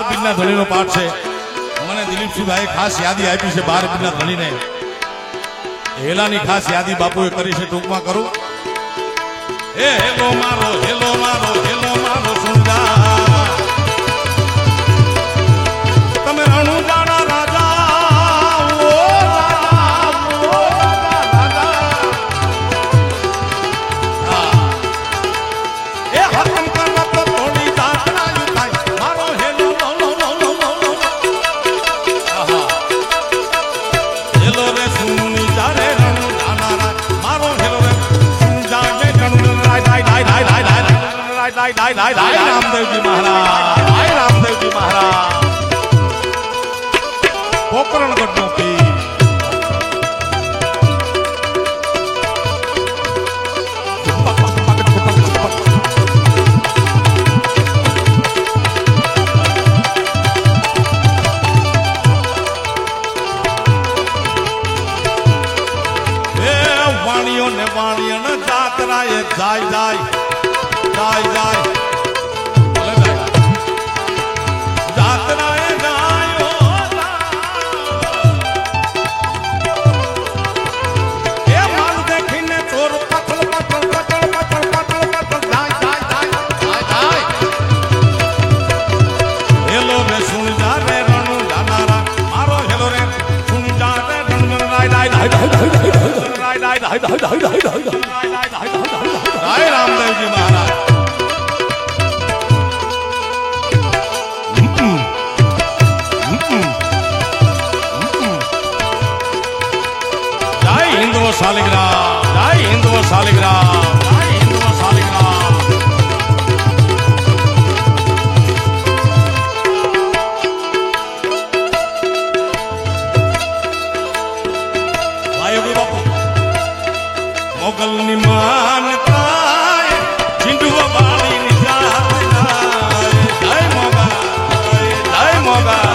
બીરના ધણીનો પાઠ છે. મને દિલીપસિંહભાઈ ખાસ યાદી આપી છે 12 બીરના ધણીને. હેલાની ખાસ યાદી બાપુએ કરી છે, ટૂંકમાં કરું. હે હેલો મારો હેલો મારો હેલો મારો સુંદા તમે રણુ જાણા રાજા ઓ રાજા એ હકમ કરવા તો થોડી જાતના યુતાય મારો હેલો હેલો રે સુની જારે રણુ જાણા રાજા મારો હેલો રે સુન જાગે રણુ રામદેવજી મહારાજ રામદેવજી મહારાજ પોકરણગઢ નો પીર. વાણીઓ ને વાણીઓ ને જાતરાએ જાય જાય જાય જાય જાતરાએ જાયો એ માલ દેખીને ચોર પથલ પથલ પથલ પથલ પથલ પથલ જાય જાય જાય જાય હેલો રે સુન જા રે રણુ જાનારા મારો હેલો રે સુન જા રે રણુ રાય રાય રાય રાય રામદેવજી મહારાજ. જય હિન્દુ શાલિગ્રામ જય હિન્દુ શાલિગ્રામ જય હિન્દુ શાલિગ્રામ. મોગલની માનતા ઝીંડવા વાળીની જાત જય મોગા જય મોગા.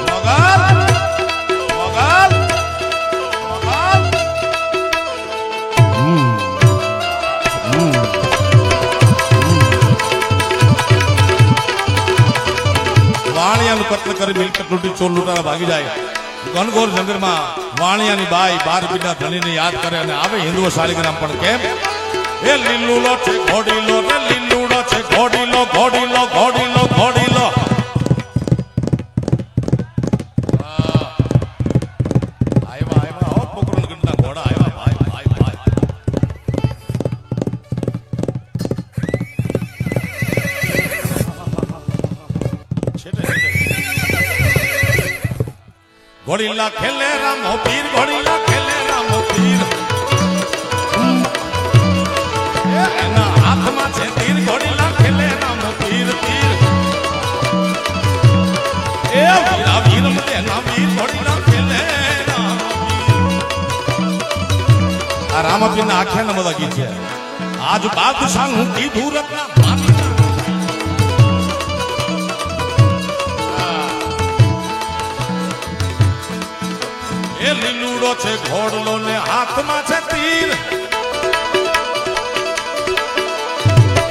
મોગલ મોગલ મોગલ વાણિયાનું કત્લ કરી મિલકત લૂંટી ચોર લૂંટારા ભાગી જાય. ઘનઘોર જંગલમાં વાણિયાની બાઈ 12 બીરના ધણીને યાદ કરે અને આવે હિન્દુ શાલિગ્રામ. પણ કેમ? એ લીલુડો છે ઘોડીલો રે લીલુડો છે ઘોડીલો ઘોડીલો ઘોડીલો ઘોડીલો. આવ્યા આવ્યા હો પોકરણ ગંડા ઘોડા આવ્યા ભાઈ ભાઈ ભાઈ. ઘોડીલા ખેલે રામો પીર ઘોડીલા ખેલે રામો પીર એના હાથમાં છે તીર ઘોડીલા ખેલે રામો પીર તીર એ વીરા વીર મને ના વીર ઘોડીલા ખેલે રામો પીર. આ રામપીર ના આખ્યાન બધા ગીત છે. આજ બાદશાહ હું કીધું રત્ના એ લીલુડો છે ઘોડલો ને હાથમાં છે તીર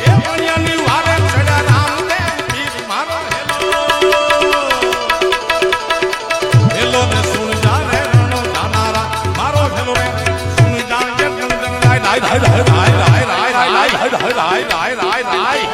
એ મણિયાની વારે ચડ્યા રામદેવ પીર મારો હેલો હેલો ને સુન જા રે રણો જાનારા મારો હેલો રે સુન જા રે રણો રાય રાય રાય રાય રાય રાય રાય રાય રાય રાય રાય.